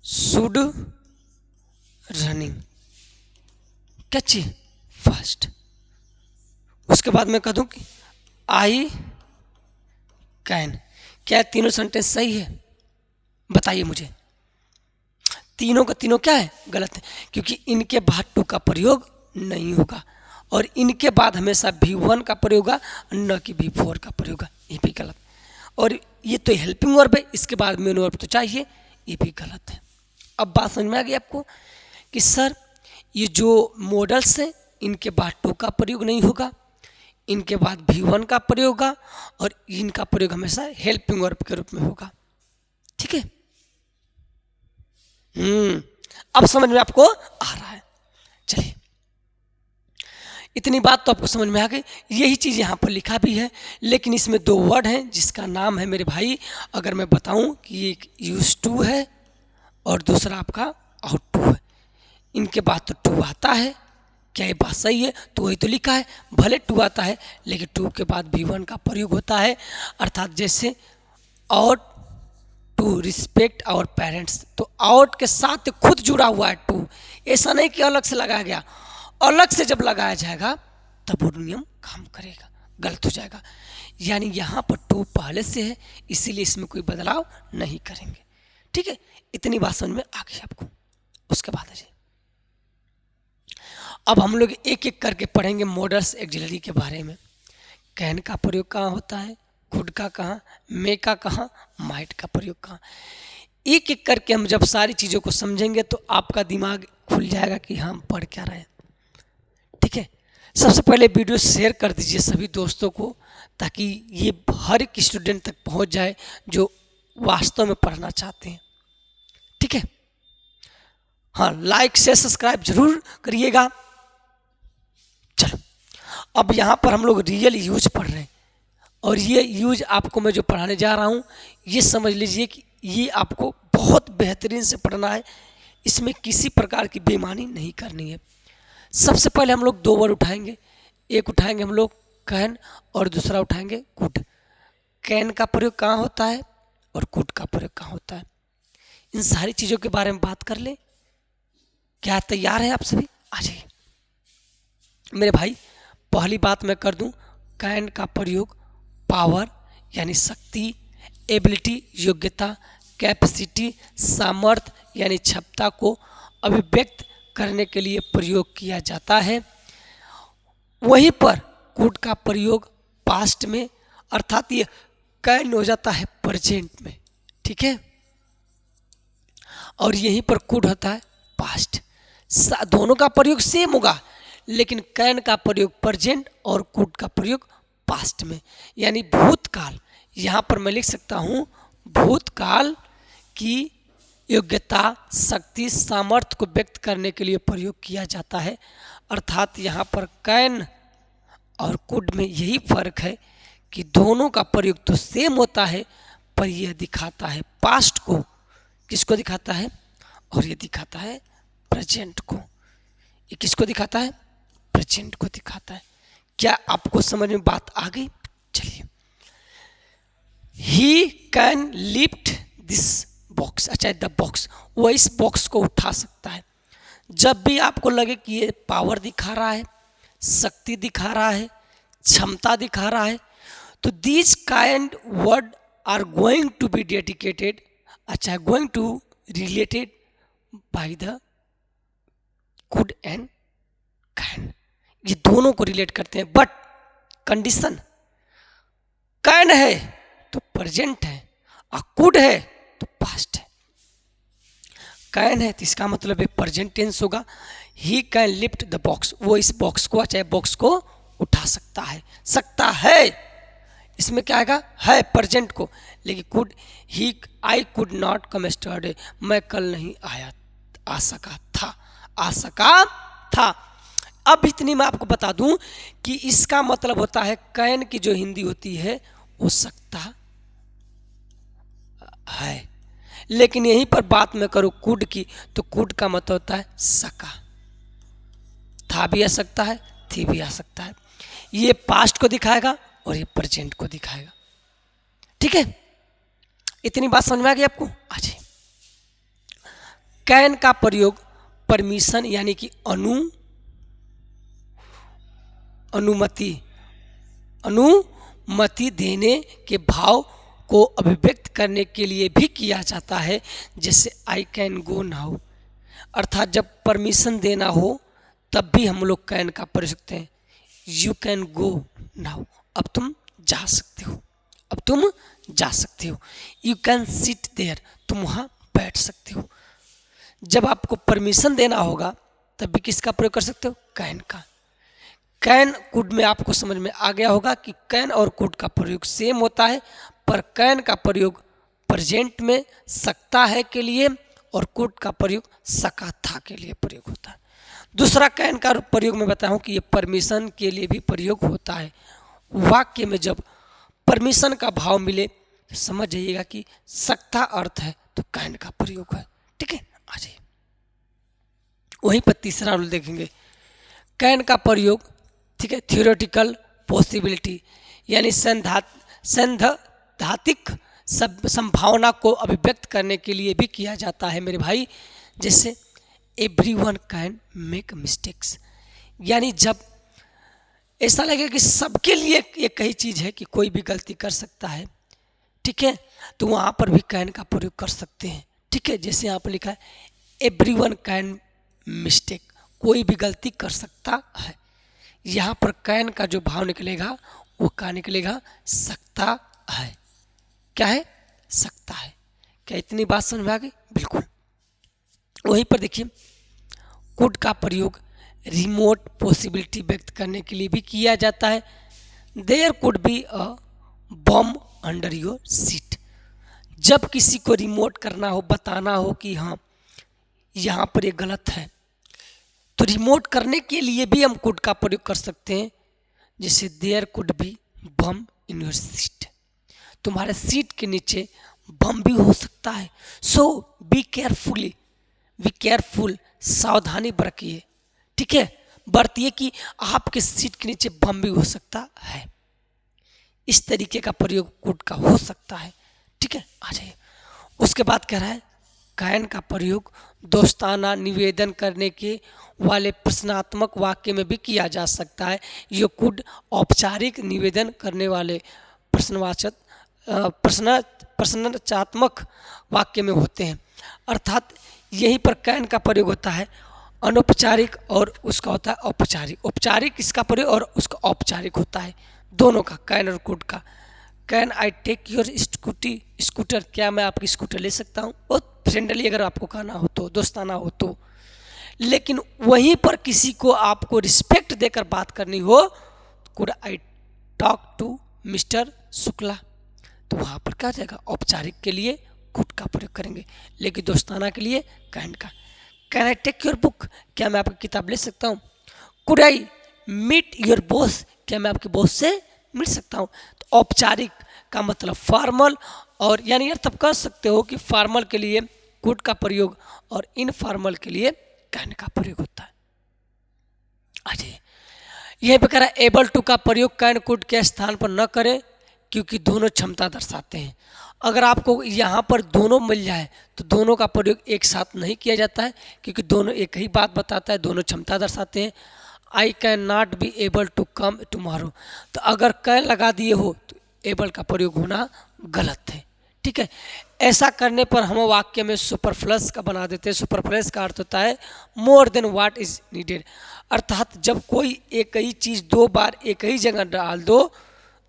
should running, क्या चीज, फास्ट। उसके बाद मैं कह दूं कि आई कैन, क्या तीनों सेंटेंस सही है, बताइए मुझे। तीनों का तीनों क्या है, गलत है, क्योंकि इनके बाद टू का प्रयोग नहीं होगा और इनके बाद हमेशा V1 का प्रयोग होगा, न कि V4 का प्रयोग होगा, ये भी गलत। और ये तो हेल्पिंग वर्ब है, इसके बाद मेन वर्ब तो चाहिए, ये भी गलत है। अब बात समझ में आ गई आपको कि सर ये जो मॉडल्स हैं इनके बाद टू का प्रयोग नहीं होगा, इनके बाद V1 का प्रयोग होगा और इनका प्रयोग हमेशा हेल्पिंग वर्ब के रूप में होगा, ठीक है। अब समझ में आपको आ रहा है। चलिए, इतनी बात तो आपको समझ में आ गई। यही चीज़ यहाँ पर लिखा भी है, लेकिन इसमें दो वर्ड हैं जिसका नाम है मेरे भाई, अगर मैं बताऊं कि एक यूज टू है और दूसरा आपका आउट टू है। इनके बाद तो टू आता है, क्या ये बात सही है? तो वही तो लिखा है, भले टू आता है लेकिन टू के बाद V1 का प्रयोग होता है, अर्थात जैसे ought to respect our parents, तो आउट के साथ खुद जुड़ा हुआ है टू, ऐसा नहीं कि अलग से लगाया गया। अलग से जब लगाया जाएगा तब वो नियम काम करेगा, गलत हो जाएगा। यानी यहाँ पर टू पहले से है, इसीलिए इसमें कोई बदलाव नहीं करेंगे, ठीक है। इतनी बात समझ में आ गई आपको। उसके बाद है, अब हम लोग एक एक करके पढ़ेंगे मॉडल्स एक्सिलरी के बारे में। कैन का प्रयोग कहाँ होता है, कुड का कहाँ, मे का कहाँ, माइट का प्रयोग कहाँ। एक एक करके हम जब सारी चीज़ों को समझेंगे तो आपका दिमाग खुल जाएगा कि हम पढ़ क्या रहे हैं, ठीक है। सबसे पहले वीडियो शेयर कर दीजिए सभी दोस्तों को, ताकि ये हर एक स्टूडेंट तक पहुंच जाए जो वास्तव में पढ़ना चाहते हैं, ठीक है। हाँ, लाइक से सब्सक्राइब जरूर करिएगा। चलो, अब यहाँ पर हम लोग रियल यूज पढ़ रहे हैं और ये यूज आपको मैं जो पढ़ाने जा रहा हूँ ये समझ लीजिए कि ये आपको बहुत बेहतरीन से पढ़ना है, इसमें किसी प्रकार की बेईमानी नहीं करनी है। सबसे पहले हम लोग दो वर्ड उठाएंगे, एक उठाएंगे हम लोग कैन और दूसरा उठाएंगे कुड। कैन का प्रयोग कहाँ होता है और कुड का प्रयोग कहाँ होता है, इन सारी चीज़ों के बारे में बात कर ले। क्या तैयार है आप सभी? आ जाइए मेरे भाई। पहली बात मैं कर दूं, कैन का प्रयोग पावर यानी शक्ति, एबिलिटी योग्यता, कैपेसिटी सामर्थ्य यानी क्षमता को अभिव्यक्त करने के लिए प्रयोग किया जाता है। वहीं पर कुड का प्रयोग पास्ट में, अर्थात ये कैन हो जाता है प्रेजेंट में, ठीक है, और यहीं पर कुड होता है पास्ट। दोनों का प्रयोग सेम होगा, लेकिन कैन का प्रयोग प्रेजेंट और कुड का प्रयोग पास्ट में, यानी भूतकाल। यहाँ पर मैं लिख सकता हूँ भूतकाल की योग्यता, शक्ति, सामर्थ्य को व्यक्त करने के लिए प्रयोग किया जाता है। अर्थात यहाँ पर कैन और कुड में यही फर्क है कि दोनों का प्रयोग तो सेम होता है, पर यह दिखाता है पास्ट को, किसको दिखाता है, और ये दिखाता है प्रेजेंट को। ये किसको दिखाता है? प्रेजेंट को दिखाता है। क्या आपको समझ में बात आ गई? चलिए, he can lift this box. अच्छा, द बॉक्स, वो इस बॉक्स को उठा सकता है। जब भी आपको लगे कि ये पावर दिखा रहा है, शक्ति दिखा रहा है, क्षमता दिखा रहा है, तो these kind word are going to be dedicated, अच्छा, going to related by the could and can. ये दोनों को रिलेट करते हैं, बट कंडीशन, कैन है तो प्रेजेंट है और कुड है तो पास्ट है। कैन है तो इसका मतलब है प्रेजेंट टेंस होगा। He can lift the box, वो इस बॉक्स को, चाहे बॉक्स को उठा सकता है। सकता है इसमें क्या आएगा? है प्रेजेंट को। लेकिन could, he, I could not come yesterday, मैं कल नहीं आया, आ सका था। अब इतनी मैं आपको बता दूं कि इसका मतलब होता है कैन की जो हिंदी होती है वो सकता है। लेकिन यहीं पर बात मैं करूं कुड की, तो कुड का मतलब होता है सका। था भी आ सकता है, थी भी आ सकता है। ये पास्ट को दिखाएगा और ये प्रेजेंट को दिखाएगा। ठीक है, इतनी बात समझ में आ गई आपको? आज कैन का प्रयोग परमिशन यानी कि अनुमति देने के भाव को अभिव्यक्त करने के लिए भी किया जाता है। जैसे आई कैन गो नाउ, अर्थात जब परमिशन देना हो तब भी हम लोग कैन का प्रयोग करते हैं। यू कैन गो नाउ, अब तुम जा सकते हो, अब तुम जा सकते हो। यू कैन सिट देयर, तुम वहाँ बैठ सकते हो। जब आपको परमिशन देना होगा तब भी किसका प्रयोग कर सकते हो? कैन का। कैन कुड में आपको समझ में आ गया होगा कि कैन और कुड का प्रयोग सेम होता है, पर कैन का प्रयोग प्रेजेंट में सकता है के लिए और कुड का प्रयोग सका था के लिए प्रयोग होता है। दूसरा कैन का प्रयोग मैं बताऊं कि ये परमिशन के लिए भी प्रयोग होता है। वाक्य में जब परमिशन का भाव मिले तो समझ जाइएगा कि सकता अर्थ है तो कैन का प्रयोग है। ठीक है, आ जाइए वहीं पर तीसरा रूल देखेंगे। कैन का प्रयोग, ठीक है, थियोरेटिकल पॉसिबिलिटी यानी सैद्धांतिक संभावना को अभिव्यक्त करने के लिए भी किया जाता है मेरे भाई। जैसे एवरीवन कैन मेक मिस्टेक्स, यानी जब ऐसा लगे कि सबके लिए एक ही चीज़ है कि कोई भी गलती कर सकता है, ठीक है, तो वहाँ पर भी कैन का प्रयोग कर सकते हैं। ठीक है, जैसे यहाँ पर लिखा है एवरीवन कैन मिस्टेक, कोई भी गलती कर सकता है। यहाँ पर कैन का जो भाव निकलेगा वो क्या निकलेगा? सकता है। क्या है? सकता है। क्या इतनी बात समझ में आ गई? बिल्कुल। वहीं पर देखिए कुड का प्रयोग रिमोट पॉसिबिलिटी व्यक्त करने के लिए भी किया जाता है। There could be a bomb under your seat, जब किसी को रिमोट करना हो, बताना हो कि हाँ यहाँ पर ये गलत है, तो रिमोट करने के लिए भी हम कुड का प्रयोग कर सकते हैं। जैसे there could be bomb in your seat, तुम्हारे सीट के नीचे बम भी हो सकता है। सो बी केयरफुल, सावधानी बरतिए। ठीक है, बढ़ती है कि आपके सीट के नीचे बम भी हो सकता है। इस तरीके का प्रयोग कुड का हो सकता है। ठीक है, आ जाइए। उसके बाद कह रहा है कैन का प्रयोग दोस्ताना निवेदन करने के वाले प्रश्नात्मक वाक्य में भी किया जा सकता है। ये कुड औपचारिक निवेदन करने वाले प्रश्नात्मक वाक्य में होते हैं। अर्थात यहीं पर कैन का प्रयोग होता है अनौपचारिक और उसका होता है औपचारिक। औपचारिक इसका प्रयोग और उसका औपचारिक होता है, दोनों का, कैन और कुड का। Can I take your scooter, क्या मैं आपकी स्कूटर ले सकता हूँ? बहुत फ्रेंडली अगर आपको कहना हो तो, दोस्ताना हो तो। लेकिन वहीं पर किसी को आपको रिस्पेक्ट देकर बात करनी हो, could I talk to mister Shukla, तो वहाँ पर क्या जाएगा? औपचारिक के लिए कुड का प्रयोग करेंगे, लेकिन दोस्ताना के लिए कैन का। Can I take your book, क्या मैं आपकी किताब ले सकता हूँ? Could I meet your boss, क्या मैं आपके बॉस से मिल सकता हूँ? तो औपचारिक का मतलब फॉर्मल, और यानी यार तब कह सकते हो कि फॉर्मल के लिए कुड का प्रयोग और इनफॉर्मल के लिए कैन का प्रयोग होता है। अजय यह पे कह रहा है एबल टू का प्रयोग कैन कुड के स्थान पर न करें, क्योंकि दोनों क्षमता दर्शाते हैं। अगर आपको यहाँ पर दोनों मिल जाए तो दोनों का प्रयोग एक साथ नहीं किया जाता है, क्योंकि दोनों एक ही बात बताता है, दोनों क्षमता दर्शाते हैं। I can not be able to come tomorrow, तो अगर कैन लगा दिए हो तो एबल का प्रयोग होना गलत है। ठीक है, ऐसा करने पर हम वाक्य में सुपरफ्लस का बना देते हैं। सुपरफ्लस का अर्थ होता है more than what is needed, अर्थात जब कोई एक ही चीज़ दो बार एक ही जगह डाल दो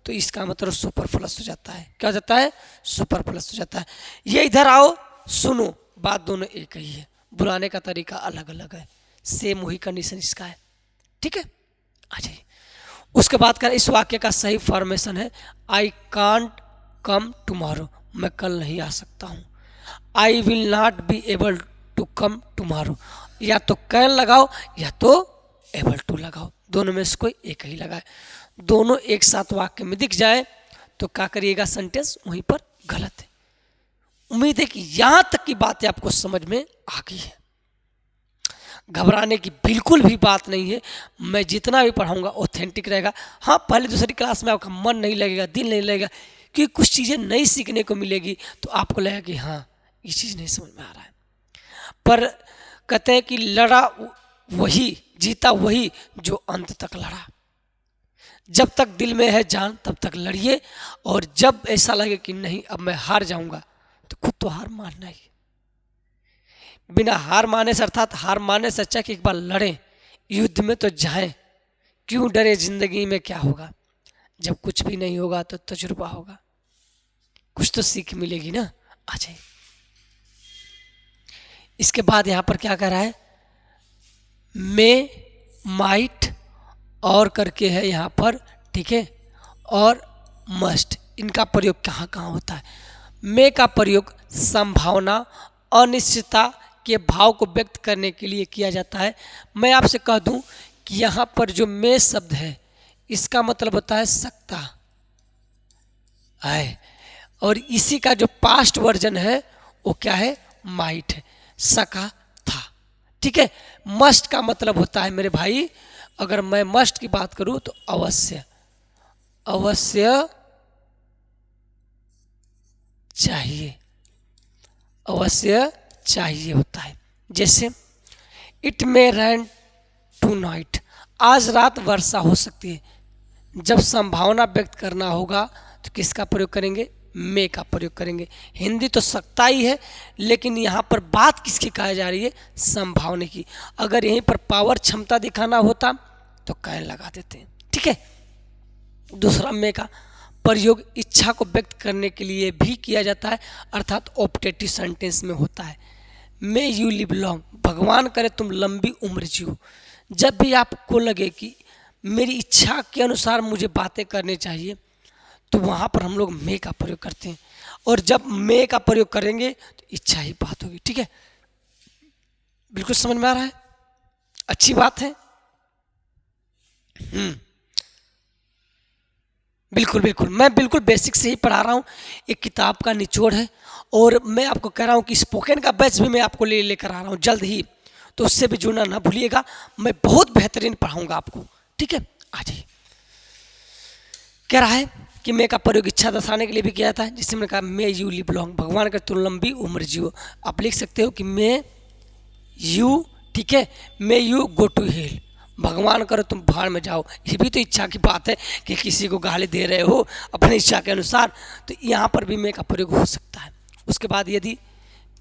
तो इसका मतलब सुपरफ्लस हो जाता है। क्या हो जाता है? सुपरफ्लस हो जाता है। ये इधर आओ सुनो, बात दोनों एक ही है, बुलाने का तरीका अलग अलग है, सेम वही कंडीशन इसका है। ठीक है, आ जाइए। उसके बाद का इस वाक्य का सही फॉर्मेशन है आई कांट कम टुमारो, मैं कल नहीं आ सकता हूँ। I will not be able to come tomorrow, या तो कैन लगाओ या तो एबल टू लगाओ, दोनों में से कोई एक ही लगाए। दोनों एक साथ वाक्य में दिख जाए तो क्या करिएगा? सेंटेंस वहीं पर गलत है। उम्मीद है कि यहां तक की बातें आपको समझ में आ गई है। घबराने की बिल्कुल भी बात नहीं है, मैं जितना भी पढ़ाऊंगा ऑथेंटिक रहेगा। हाँ, पहले दूसरी क्लास में आपका मन नहीं लगेगा, दिल नहीं लगेगा, क्योंकि कुछ चीज़ें नई सीखने को मिलेगी, तो आपको लगेगा कि हाँ ये चीज़ नहीं समझ में आ रहा है। पर कहते हैं कि लड़ा वही, जीता वही जो अंत तक लड़ा। जब तक दिल में है जान तब तक लड़िए, और जब ऐसा लगे कि नहीं अब मैं हार जाऊंगा तो खुद तो हार मानना ही। बिना हार माने से, अर्थात हार मानने से अच्छा कि एक बार लड़ें, युद्ध में तो जाएं। क्यों डरे? जिंदगी में क्या होगा? जब कुछ भी नहीं होगा तो तजुर्बा होगा, कुछ तो सीख मिलेगी ना। आ जाइए। इसके बाद यहां पर क्या कह रहा है? मे, माइट और करके है यहाँ पर, ठीक है, और मस्ट, इनका प्रयोग कहाँ कहाँ होता है? मे का प्रयोग संभावना, अनिश्चितता के भाव को व्यक्त करने के लिए किया जाता है। मैं आपसे कह दूं कि यहाँ पर जो मे शब्द है इसका मतलब होता है सकता है, और इसी का जो पास्ट वर्जन है वो क्या है? माइट है, सका था। ठीक है, मस्ट का मतलब होता है मेरे भाई, अगर मैं मस्ट की बात करूं तो अवश्य, अवश्य चाहिए, अवश्य चाहिए होता है। जैसे it may rain tonight, आज रात वर्षा हो सकती है। जब संभावना व्यक्त करना होगा तो किसका प्रयोग करेंगे? मे का प्रयोग करेंगे। हिंदी तो सकता ही है, लेकिन यहाँ पर बात किसकी कही जा रही है? संभावना की। अगर यहीं पर पावर, क्षमता दिखाना होता तो कैन लगा देते हैं। ठीक है, दूसरा मे का प्रयोग इच्छा को व्यक्त करने के लिए भी किया जाता है, अर्थात ऑप्टेटिव सेंटेंस में होता है। मे यू लिव लॉन्ग, भगवान करे तुम लंबी उम्र जियो। जब भी आपको लगे कि मेरी इच्छा के अनुसार मुझे बातें करनी चाहिए तो वहाँ पर हम लोग मे का प्रयोग करते हैं, और जब मे का प्रयोग करेंगे तो इच्छा ही बात होगी। ठीक है, बिल्कुल समझ में आ रहा है? अच्छी बात है। बिल्कुल बिल्कुल, मैं बिल्कुल बेसिक से ही पढ़ा रहा हूँ, एक किताब का निचोड़ है, और मैं आपको कह रहा हूँ कि स्पोकन का बैच भी मैं आपको लेकर आ रहा हूँ जल्द ही। तो उससे भी जुड़ना ना भूलिएगा। मैं बहुत बेहतरीन पढ़ाऊँगा आपको, ठीक है। आ जाइए। कह रहा है कि मे का प्रयोग इच्छा दर्शाने के लिए भी किया जाता है, जिससे मैंने कहा मे यू लिव लॉन्ग, भगवान का तुम लंबी उम्र जियो। आप लिख सकते हो कि मे यू, ठीक है, may you go to hell, भगवान करो तुम भाड़ में जाओ। ये भी तो इच्छा की बात है कि किसी को गाली दे रहे हो अपनी इच्छा के अनुसार, तो यहाँ पर भी मे का प्रयोग हो सकता है। उसके बाद यदि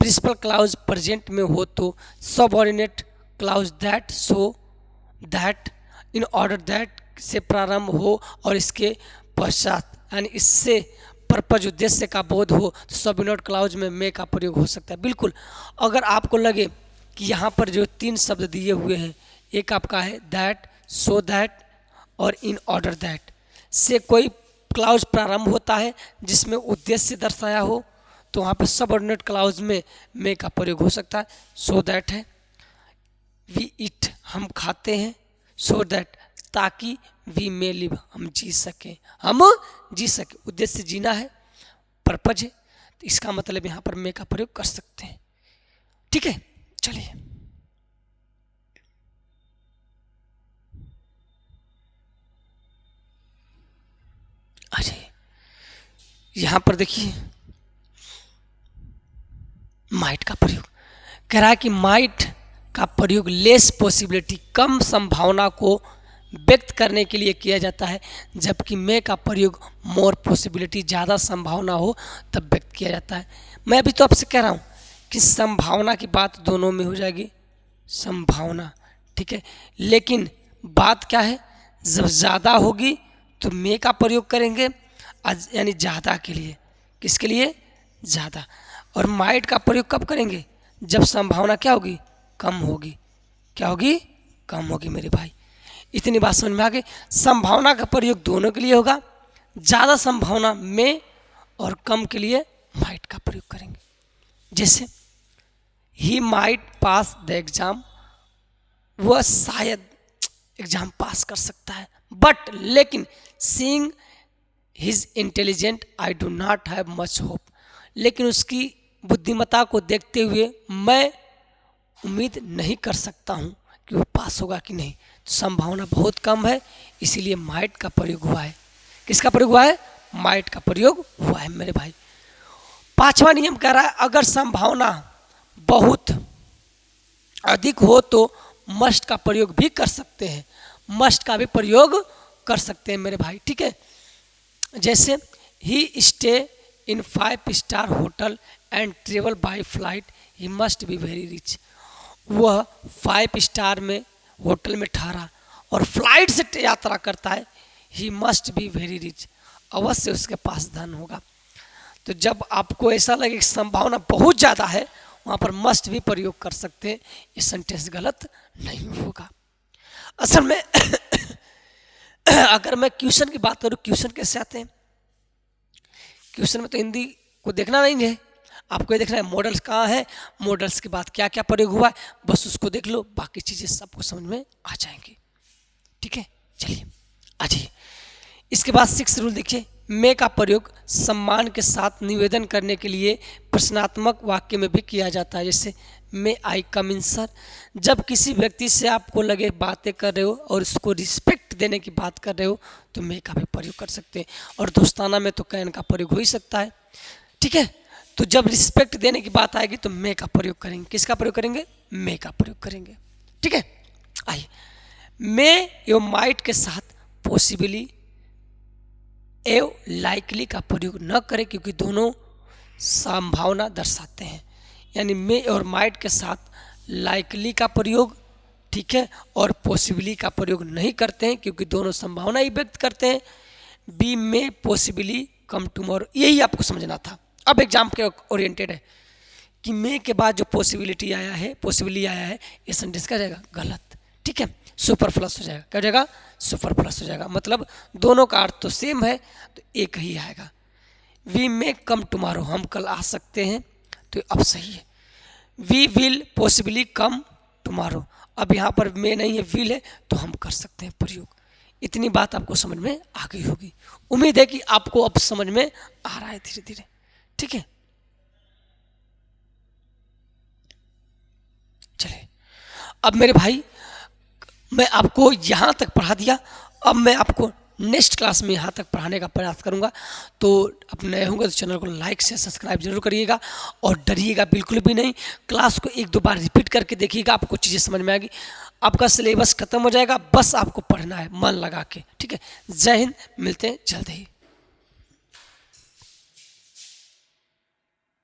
प्रिंसिपल क्लाउज प्रेजेंट में हो तो subordinate clause that, so, that, in order that से प्रारंभ हो और इसके पश्चात यानी इससे पर्पज उद्देश्य का बोध हो तो सबऑर्डिनेट क्लाउज में मे का प्रयोग हो सकता है। बिल्कुल, अगर आपको लगे कि यहाँ पर जो 3 शब्द दिए हुए हैं, एक आपका है दैट, सो दैट और इन ऑर्डर दैट से कोई क्लाउज प्रारंभ होता है जिसमें उद्देश्य दर्शाया हो, तो वहाँ पर सबऑर्डिनेट क्लाउज में मे का प्रयोग हो सकता है। सो दैट है, वी ईट, हम खाते हैं, सो दैट ताकि वी मे लिव, हम जी सकें, हम जी सकें, उद्देश्य जीना है, पर्पज है, तो इसका मतलब यहाँ पर मे का प्रयोग कर सकते हैं, ठीक है। चलिए आ जाइए। यहां पर देखिए माइट का प्रयोग कह रहा है कि माइट का प्रयोग लेस पॉसिबिलिटी, कम संभावना को व्यक्त करने के लिए किया जाता है, जबकि मे का प्रयोग मोर पॉसिबिलिटी, ज़्यादा संभावना हो तब व्यक्त किया जाता है। मैं अभी तो आपसे कह रहा हूँ कि संभावना की बात दोनों में हो जाएगी, संभावना, ठीक है, लेकिन बात क्या है, जब ज़्यादा होगी तो मे का प्रयोग करेंगे, यानी ज़्यादा के लिए, किसके लिए, ज़्यादा। और माइट का प्रयोग कब करेंगे, जब संभावना क्या होगी, कम होगी, क्या होगी, कम होगी मेरे भाई। इतनी बात समझ में आ गई। संभावना का प्रयोग दोनों के लिए होगा, ज़्यादा संभावना में और कम के लिए माइट का प्रयोग करेंगे। जैसे he might pass the exam, वह शायद एग्जाम पास कर सकता है, बट लेकिन seeing his intelligent I do not have much hope, लेकिन उसकी बुद्धिमत्ता को देखते हुए मैं उम्मीद नहीं कर सकता हूँ कि वो पास होगा कि नहीं, तो संभावना बहुत कम है, इसीलिए माइट का प्रयोग हुआ है। किसका प्रयोग हुआ है, माइट का प्रयोग हुआ है मेरे भाई। 5वां नियम कह रहा है अगर संभावना बहुत अधिक हो तो मस्ट का प्रयोग भी कर सकते हैं, मस्ट का भी प्रयोग कर सकते हैं मेरे भाई, ठीक है। जैसे he stay in 5 star hotel and travel by flight, he must be very rich, वह 5 स्टार में होटल में ठहरा और फ्लाइट से यात्रा करता है, ही मस्ट बी वेरी रिच, अवश्य उसके पास धन होगा। तो जब आपको ऐसा लगे कि संभावना बहुत ज़्यादा है, वहाँ पर मस्ट भी प्रयोग कर सकते हैं, ये सेंटेंस गलत नहीं होगा। असल में अगर मैं क्वेश्चन की बात करूँ, क्वेश्चन कैसे आते हैं, क्वेश्चन में तो हिंदी को देखना नहीं है, आपको ये देखना है मॉडल्स कहाँ है, मॉडल्स के बाद क्या क्या प्रयोग हुआ है, बस उसको देख लो, बाकी चीज़ें सबको समझ में आ जाएंगी, ठीक है। चलिए आ जाइए। इसके बाद 6 रूल देखिए, मे का प्रयोग सम्मान के साथ निवेदन करने के लिए प्रश्नात्मक वाक्य में भी किया जाता है। जैसे मे आई कम इन सर, जब किसी व्यक्ति से आपको लगे बातें कर रहे हो और उसको रिस्पेक्ट देने की बात कर रहे हो तो मे का भी प्रयोग कर सकते हैं, और दोस्ताना में तो कैन का प्रयोग हो ही सकता है, ठीक है। तो जब रिस्पेक्ट देने की बात आएगी तो मे का प्रयोग करेंगे, किसका प्रयोग करेंगे, मे का प्रयोग करेंगे, ठीक है। आइए, मे एवं माइट के साथ पॉसिबली एवं लाइकली का प्रयोग न करें, क्योंकि दोनों संभावना दर्शाते हैं, यानी मे और माइट के साथ लाइकली का प्रयोग, ठीक है, और पॉसिबली का प्रयोग नहीं करते हैं, क्योंकि दोनों संभावना ही व्यक्त करते हैं। बी मे पॉसिबली कम टुमारो, यही आपको समझना था। अब एग्जाम के ओरिएंटेड है कि मे के बाद जो पॉसिबिलिटी आया है, पॉसिबली आया है, ये सेंटेंस क्या जाएगा, गलत, ठीक है, सुपर प्लस हो जाएगा, क्या हो जाएगा, सुपर प्लस हो जाएगा, मतलब दोनों का अर्थ तो सेम है तो एक ही आएगा। वी मे कम टुमारो, हम कल आ सकते हैं, तो अब सही है। We will possibly come tomorrow, अब यहाँ पर मे नहीं है, विल है, तो हम कर सकते हैं प्रयोग। इतनी बात आपको समझ में आ गई होगी, उम्मीद है कि आपको अब समझ में आ रहा है धीरे धीरे, ठीक है। चलिए अब मेरे भाई, मैं आपको यहाँ तक पढ़ा दिया, अब मैं आपको नेक्स्ट क्लास में यहाँ तक पढ़ाने का प्रयास करूँगा। तो अब नए होंगे तो चैनल को लाइक से सब्सक्राइब जरूर करिएगा और डरिएगा बिल्कुल भी नहीं। क्लास को 1-2 बार रिपीट करके देखिएगा, आपको चीज़ें समझ में आएगी। आपका सिलेबस खत्म हो जाएगा, बस आपको पढ़ना है मन लगा के। ठीक है, जय हिंद, मिलते हैं जल्द ही।